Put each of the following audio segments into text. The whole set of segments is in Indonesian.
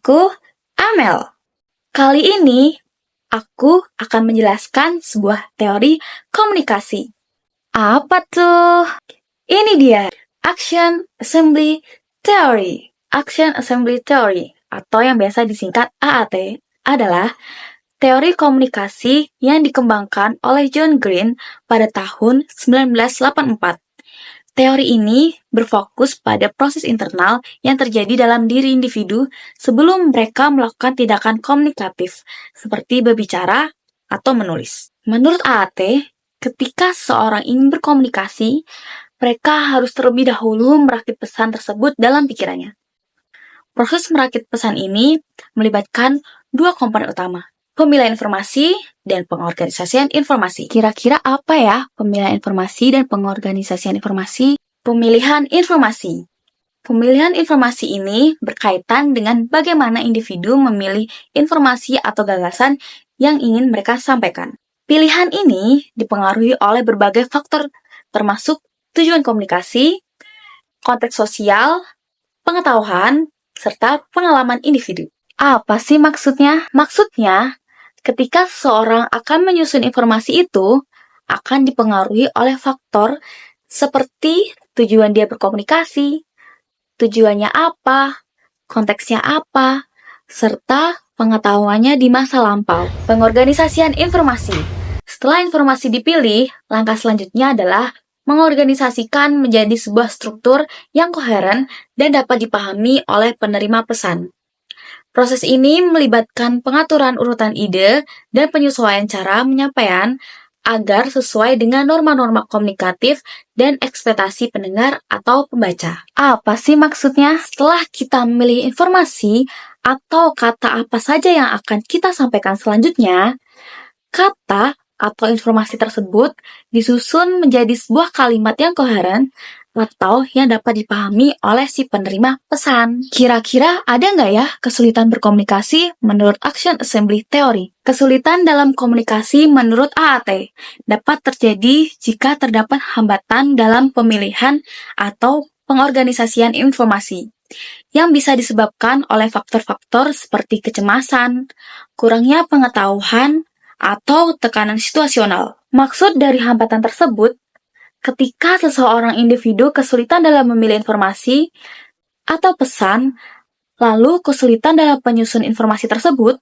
aku Amel. Kali ini aku akan menjelaskan sebuah teori komunikasi. Apa tuh? Ini dia, Action Assembly Theory. Action Assembly Theory, atau yang biasa disingkat AAT, adalah teori komunikasi yang dikembangkan oleh John Green pada tahun 1984. Teori ini berfokus pada proses internal yang terjadi dalam diri individu sebelum mereka melakukan tindakan komunikatif, seperti berbicara atau menulis. Menurut AAT, ketika seseorang ingin berkomunikasi, mereka harus terlebih dahulu merakit pesan tersebut dalam pikirannya. Proses merakit pesan ini melibatkan dua komponen utama, pemilihan informasi dan pengorganisasian informasi. Kira-kira apa ya pemilihan informasi dan pengorganisasian informasi? Pemilihan informasi. Pemilihan informasi ini berkaitan dengan bagaimana individu memilih informasi atau gagasan yang ingin mereka sampaikan. Pilihan ini dipengaruhi oleh berbagai faktor, termasuk tujuan komunikasi, konteks sosial, pengetahuan, serta pengalaman individu. Apa sih maksudnya? Maksudnya, ketika seseorang akan menyusun informasi itu, akan dipengaruhi oleh faktor seperti tujuan dia berkomunikasi, tujuannya apa, konteksnya apa, serta pengetahuannya di masa lampau. Pengorganisasian informasi. Setelah informasi dipilih, langkah selanjutnya adalah mengorganisasikan menjadi sebuah struktur yang koheren dan dapat dipahami oleh penerima pesan. Proses ini melibatkan pengaturan urutan ide dan penyesuaian cara penyampaian agar sesuai dengan norma-norma komunikatif dan ekspektasi pendengar atau pembaca. Apa sih maksudnya? Setelah kita memilih informasi atau kata apa saja yang akan kita sampaikan selanjutnya, kata atau informasi tersebut disusun menjadi sebuah kalimat yang koheren atau yang dapat dipahami oleh si penerima pesan. Kira-kira ada nggak ya kesulitan berkomunikasi menurut Action Assembly Theory? Kesulitan dalam komunikasi menurut AAT dapat terjadi jika terdapat hambatan dalam pemilihan atau pengorganisasian informasi yang bisa disebabkan oleh faktor-faktor seperti kecemasan, kurangnya pengetahuan, atau tekanan situasional. Maksud dari hambatan tersebut, ketika seseorang individu kesulitan dalam memilih informasi atau pesan, lalu kesulitan dalam penyusun informasi tersebut,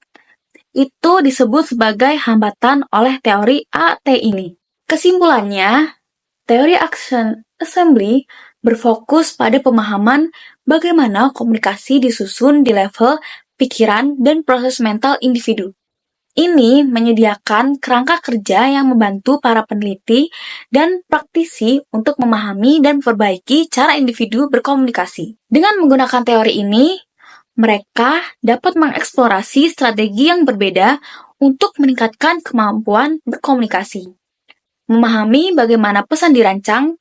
itu disebut sebagai hambatan oleh teori AT ini. Kesimpulannya, teori Action Assembly berfokus pada pemahaman bagaimana komunikasi disusun di level pikiran dan proses mental individu. Ini menyediakan kerangka kerja yang membantu para peneliti dan praktisi untuk memahami dan memperbaiki cara individu berkomunikasi. Dengan menggunakan teori ini, mereka dapat mengeksplorasi strategi yang berbeda untuk meningkatkan kemampuan berkomunikasi, memahami bagaimana pesan dirancang,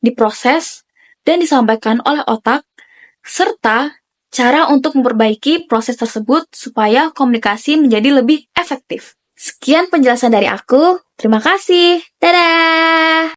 diproses, dan disampaikan oleh otak, serta cara untuk memperbaiki proses tersebut supaya komunikasi menjadi lebih efektif. Sekian penjelasan dari aku. Terima kasih. Dadah!